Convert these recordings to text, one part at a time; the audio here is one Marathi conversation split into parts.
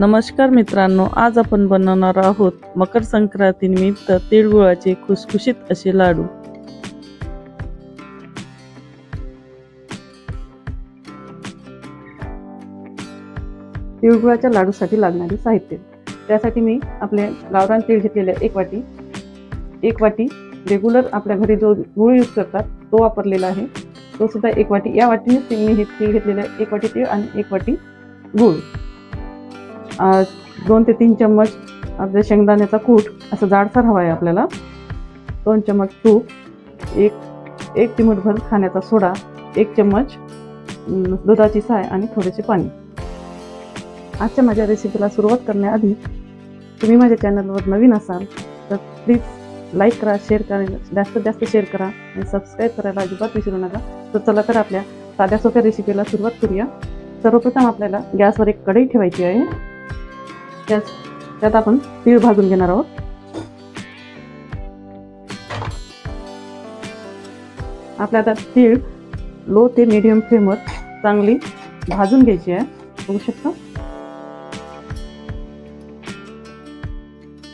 नमस्कार मित्रांनो, आज आपण बनवणार आहोत मकर संक्रांतीनिमित्त तिळगुळाचे खुसखुशीत असे लाडू। तिळगुळाच्या लाडूसाठी लागणारे साहित्य, त्यासाठी मी आपले गावरान तीळ घेतलेले एक वाटी रेग्युलर आपल्या घरी जो गूळ यूज करतात तो वापरलेला आहे, तो सुद्धा एक वाटी। या वाटीने मी हे तीळ घेतलेले, एक वाटी तीळ आणि एक वाटी गूळ। 2 ते 3 चम्मच आपल्या शेंगदाण्याचा कूट असं जाडसर हवा आहे आपल्याला। 2 चम्मच तूप, एक चिमूटभर खाण्याचा सोडा, 1 चम्मच दुधाची साय आणि थोडेसे पाणी। आजच्या माझ्या रेसिपीला सुरुवात करण्याआधी तुम्ही माझ्या चॅनलवर नवीन असाल तर प्लीज लाईक करा, शेअर करा, जास्तीत जास्त शेअर करा आणि सबस्क्राईब करायला अजिबात विसरू नका। तर चला तर आपल्या साध्या सोप्या रेसिपीला सुरुवात करूया। सर्वप्रथम आपल्याला गॅसवर एक कढई ठेवायची आहे। त्यात आपण तीळ भाजून घेणार आहोत। आपल्याला तीळ लो ते मीडियम फ्लेमवर चांगली भाजून घ्यायची आहे, बघू शकता।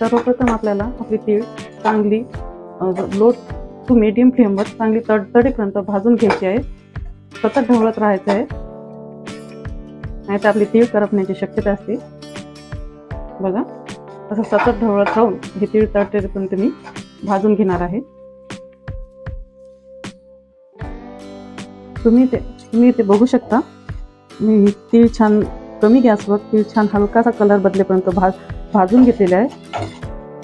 सर्वप्रथम आपल्याला आपली तीळ चांगली लो टू मीडियम फ्लेमवर चांगली तडतडीपर्यंत भाजून घ्यायची आहे। सतत ढवळत राहायचं आहे, नाहीतर आपली तीळ करपण्याची शक्यता असते। बघा, असं सतत ढवळत राहून हे तीळ तडतडीपर्यंत मी भाजून घेणार आहे। तुम्ही ते बघू शकता, मी तीळ छान कमी गॅसवर तीळ छान हलकासा कलर बदलेपर्यंत भाजून घेतलेले आहे।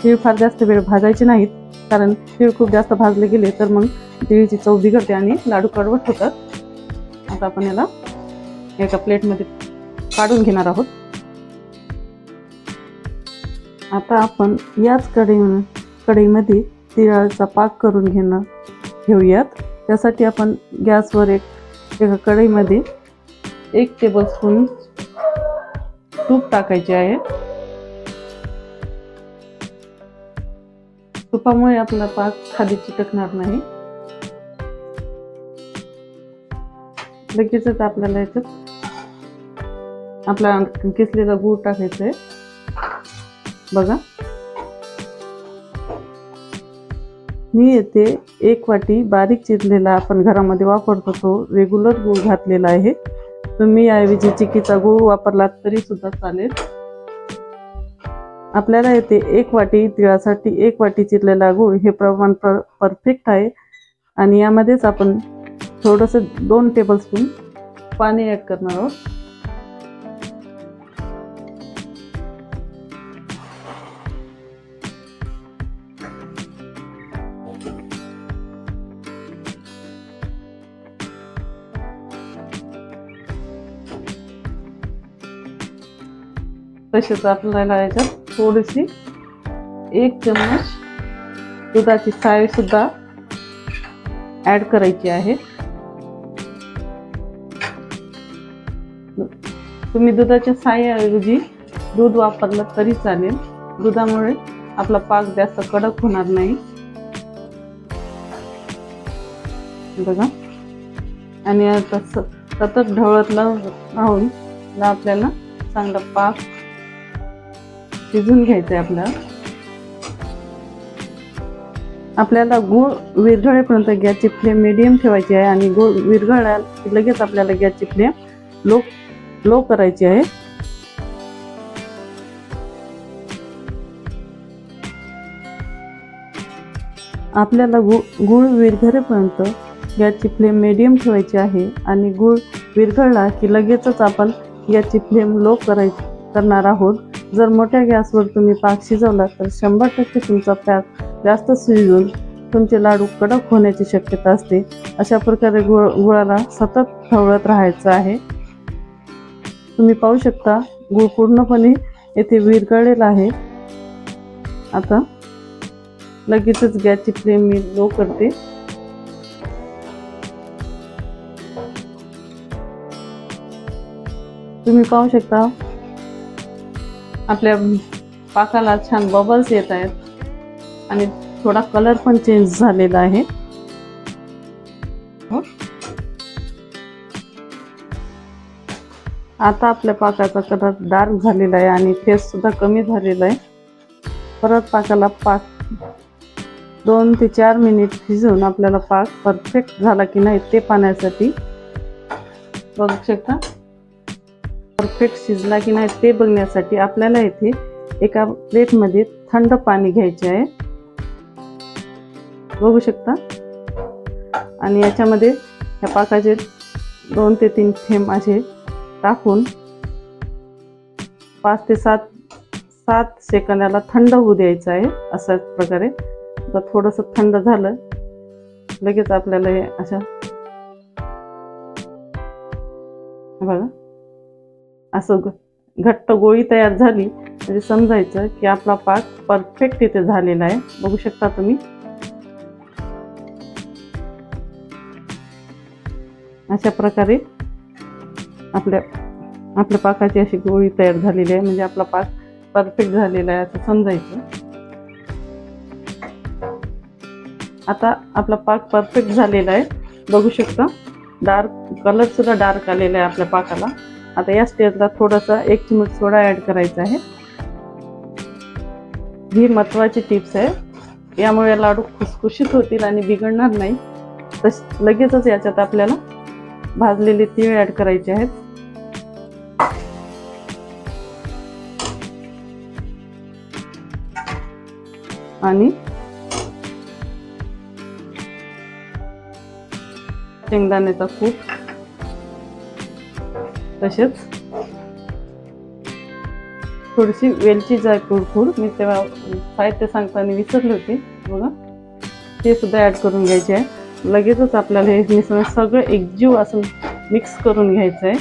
तीळ फार जास्त वेळ भाजायचे नाहीत, कारण तीळ खूप जास्त भाजले गेले तर मग तीळची चव बिघडते आणि लाडू कडवट होतात। आता आपण याला एका प्लेटमध्ये काढून घेणार आहोत। आता आपण याच कढईमध्ये तिळाचा पाक करून घेऊयात। त्यासाठी आपण गॅसवर एका कढईमध्ये 1 टेबलस्पून तूप टाकायचे आहे। तुपामुळे आपला पाक खाली चिटकणार नाही। लगेचच आपल्याला याच्यात आपला किसलेला गूळ टाकायचा आहे। बघा, मी येथे 1 वाटी बारीक चिरलेला आपण घरामध्ये वापरतो तो रेग्युलर गूळ घातलेला आहे। तुम्ही याऐवजी चिक्कीचा गूळ वापरला तरी सुद्धा चालेल। आपल्याला येथे 1 वाटी तिळासाठी 1 वाटी चिरलेला गूळ हे प्रमाण परफेक्ट आहे। आणि यामध्येच आपण थोडंसं 2 टेबलस्पून पाणी ॲड करणार आहोत। तसेच आपल्याला याच्यात थोडीशी 1 चम्मच दुधाची साय सुद्धा ॲड करायची आहे। तुम्ही दुधाच्या सायऐवजी दूध वापरलं तरी चालेल, दुधामुळे आपला पाक जास्त कडक होणार नाही। बघा, आणि आता सतत ढवळत राहून आपल्याला चांगला पाक शिजून घ्यायचं आहे। आपल्याला गूळ विरघळेपर्यंत गॅसची फ्लेम मीडियम ठेवायची आहे आणि गूळ विरघळला लगेच आपल्याला गॅसची फ्लेम लो करायची आहे। आपल्याला गूळ विरघळेपर्यंत गॅसची फ्लेम मीडियम ठेवायची आहे आणि गूळ विरघळला की लगेचच आपण गॅसची फ्लेम लो करणार आहोत। जर मोठ्या गॅसवर तुम्ही पाक शिजवला तर 100% तुमचा पाक जास्त शिजून तुमचे लाडू कडक होण्याची शक्यता असते। अशा प्रकारे गुळाला सतत ढवळत राहायचं आहे। तुम्ही पाहू शकता, गूळ पूर्णपणे येथे विरघळलेला आहे। आता लगेचच गॅसची फ्लेम मी लो करते। तुम्ही पाहू शकता, आपल्या पाकाला छान बबल्स येत आहेत आणि थोडा कलर पण चेंज झालेला आहे। आता आपल्या पाकाचा कलर डार्क झालेला आहे आणि फेस सुद्धा कमी झालेला आहे. परत पाकाला 2 ते 4 मिनिट शिजवून आपल्याला पाक परफेक्ट झाला की नाही ते पाहण्यासाठी बघू शकता. परफेक्ट शिजला की नाही ते बघण्यासाठी आपल्याला इथे एका प्लेटमध्ये थंड पाणी घ्यायचे आहे. बघू शकता. आणि याच्यामध्ये या पाकाचे 2 ते 3 थेंब असे टाकून 5 ते 7 सेकंदाला थंड होऊ द्यायचं आहे. अशाच प्रकारे आता थोडंसं थंड झालं लगेच आपल्याला हे अशा बघा असं घट्ट गोळी तयार झाली म्हणजे समजायचं की आपला पाक परफेक्ट इथे झालेला आहे. बघू शकता तुम्ही. अशा प्रकारे आपल्या पाकाची अशी गोळी तयार झालेली आहे म्हणजे आपला पाक परफेक्ट झालेला आहे असं समजायचं. आता आपला पाक परफेक्ट झालेला आहे. बघू शकता. डार्क कलर सुद्धा डार्क आलेला आहे आपल्या पाकाला. आता या स्टेजला थोडासा 1 चिमूट सोडा ऍड करायचा आहे. ही महत्त्वाची टिप्स आहे. यामुळे लाडू खुसखुशीत होतील आणि बिघडणार नाही. लगेचच याच्यात आपल्याला भाजलेले तीळ ऍड करायचे आहेत. आणि शेंगदाण्याचा कूट, तसेच थोडीशी वेलची जायफळ पूड, मी तेव्हा साहित्य सांगताना विसरले होते बघा, ते सुद्धा ऍड करून घ्यायचे आहे. लगेचच आपल्याला हे मिश्रण सगळं एकजीव असं मिक्स करून घ्यायचं आहे.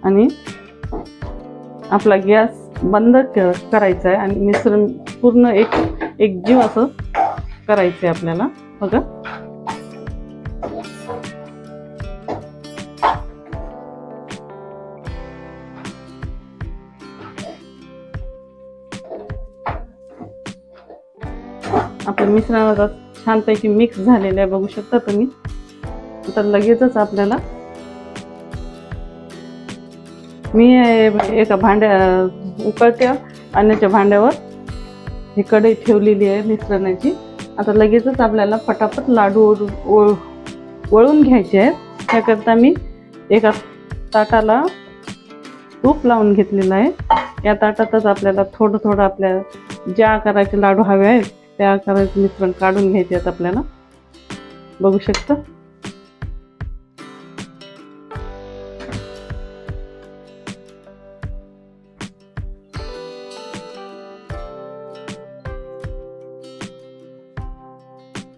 आणि आपला गॅस बंद करायचा आहे आणि मिश्रण पूर्ण एकजीव असं करायचं आहे आपल्याला बघा. आपलं मिश्रण आता छानपैकी मिक्स झालेलं आहे बघू शकता तुम्ही. आता लगेचच आपल्याला मी एका उकळत्या पाण्याच्या भांड्यावर ही कढई ठेवलेली आहे मिश्रणाची. आता लगेचच आपल्याला फटाफट लाडू वळून घ्यायचे आहेत. त्याकरता मी एका ताटाला तूप लावून घेतलेलं आहे. या ताटातच आपल्याला थोडं थोडं आपल्या ज्या आकाराचे लाडू हवे आहेत त्या आकाराचे मिश्रण काढून घ्यायचे आहेत आपल्याला. बघू शकता.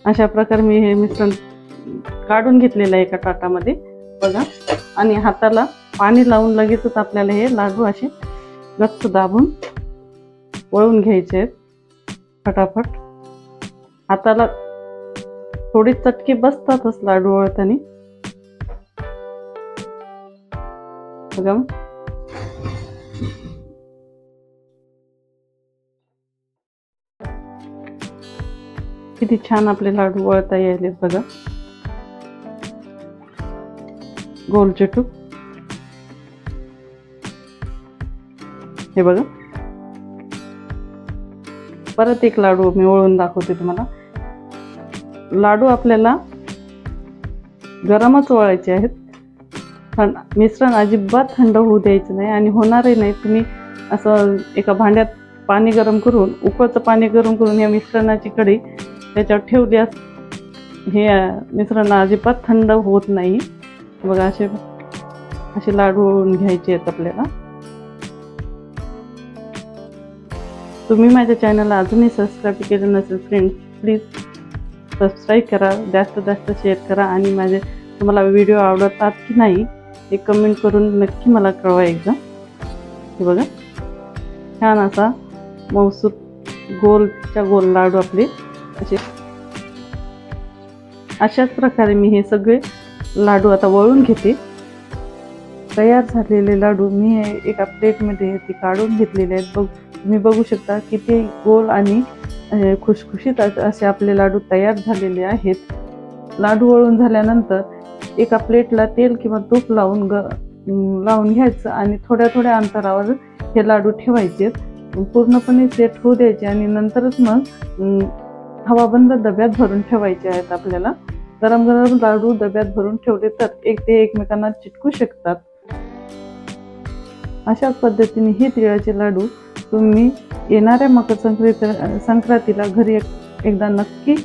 अशा प्रकारे मी हे मिश्रण काढून घेतलेलं आहे एका ताटामध्ये बघा. आणि हाताला पाणी लावून लगेचच आपल्याला हे लाडू असे गच्च दाबून वळून घ्यायचे आहेत फटाफट. हाताला थोडी चटके बसतातच लाडू वळताना बघा. किती छान आपले लाडू वळता यायले बघा. गोल चिटूक हे बघा. परत एक लाडू मी वळून दाखवते तुम्हाला. लाडू आपल्याला गरमच वळायचे आहेत. मिश्रण अजिबात थंड होऊ द्यायचं नाही आणि होणारही नाही. तुम्ही असं एका भांड्यात पाणी गरम करून, उकळतं पाणी गरम करून या मिश्रणाची कढई त्याच्यावर ठेवल्यास हे मिश्रण अजिबात थंड होत नाही बघा. असे लाडू वळून घ्यायचे आहेत आपल्याला. तुम्ही माझ्या चॅनलला अजूनही सबस्क्राईब केलं नसेल फ्रेंड्स, प्लीज सबस्क्राईब करा, जास्त जास्त शेअर करा आणि तुम्हाला व्हिडिओ आवडतात की नाही हे कमेंट करून नक्की मला कळवा एकदा. हे बघा छान असा मऊसूत गोलच्या गोल लाडू आपले अशाच प्रकारे मी हे सगळे लाडू आता वळून घेते. तयार झालेले लाडू मी एका प्लेटमध्ये ते काढून घेतलेले आहेत. तुम्ही बघू शकता किती गोल आणि खुशखुशीत असे आपले लाडू तयार झालेले आहेत. लाडू वळून झाल्यानंतर एका प्लेटला तेल किंवा तूप लावून घ्यायचं आणि थोड्या थोड्या अंतरावर हे लाडू ठेवायचे, पूर्णपणे सेट होऊ द्यायचे आणि नंतरच मग हवाबंद डब्यात भरून ठेवायचे आहेत. आपल्याला गरम गरम लाडू डब्यात भरून ठेवले तर ते एकमेकांना चिटकू शकतात. अशाच पद्धतीने हे तिळाचे लाडू तुम्ही येणाऱ्या मकर संक्रांतीला घरी एकदा नक्की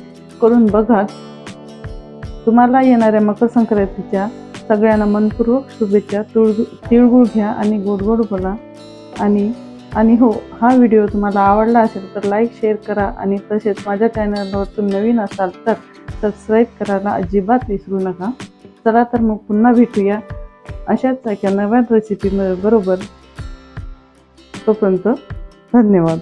करून बघा. तुम्हाला येणाऱ्या मकर संक्रांतीच्या सगळ्यांना मनपूर्वक शुभेच्छा. तिळगुळ घ्या आणि गोड गोड बोला. आणि हो, हा व्हिडिओ तुम्हाला आवडला असेल तर लाईक शेअर करा आणि तसेच माझ्या चॅनलवर तुम्ही नवीन असाल तर सबस्क्राईब करायला अजिबात विसरू नका. चला तर मग पुन्हा भेटूया अशाच एका नव्या रेसिपी बरोबर. तोपर्यंत धन्यवाद.